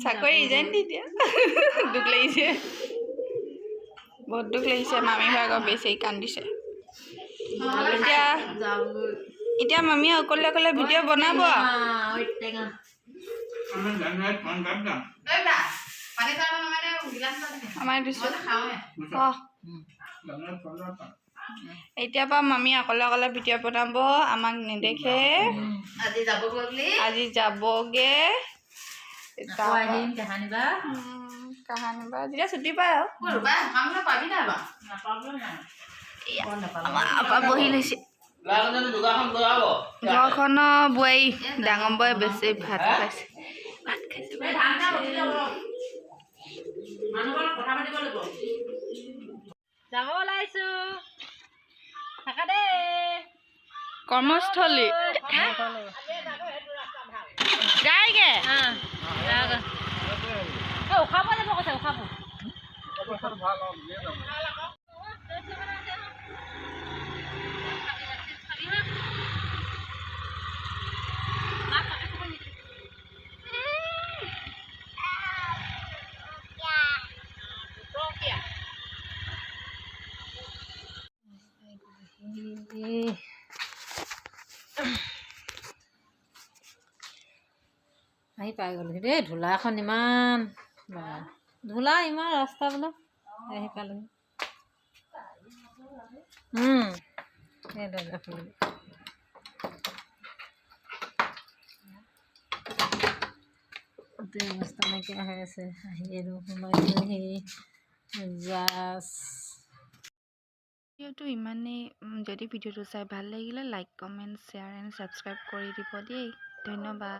চাকৰি ৰিজাইন দি দিয়া দুখ লাগিছে বহুত দুখ লাগিছে মামী ভাগৰ বেছি কান্দিছে এতিয়া এতিয়া মামী অকলে অকলে ভিডিঅ' বনাব এতিয়া পৰা মামী অকলে অকলে ভিডিঅ' বনাব আমাক নেদেখে আজি যাবগে কাহানিবা যেতিয়া ছুটি পায় আৰু বহি লৈছে ঘৰখনৰ বোৱাৰী ডাঙৰ বৌয়ে বেছি ভাত খাইছে যাব ওলাইছো থাকা দেই কৰ্মস্থলী যায়গে উখাব যাব কৈছে উখাব আহি পাই গ'লোহি দেই ধূলাখন ইমান ধূলা ইমান ৰাস্তা বোলে আহি পালোহি এই দৰ্জা খুলিলোঁ গোটেই অৱস্থা নাইকিয়া হৈ আছে। আহি আৰু সোমাইছোঁ সেই জাছ। ভিডিঅ'টো ইমানেই। যদি ভিডিঅ'টো চাই ভাল লাগিলে like comment share and subscribe কৰি দিব দেই। ধন্যবাদ।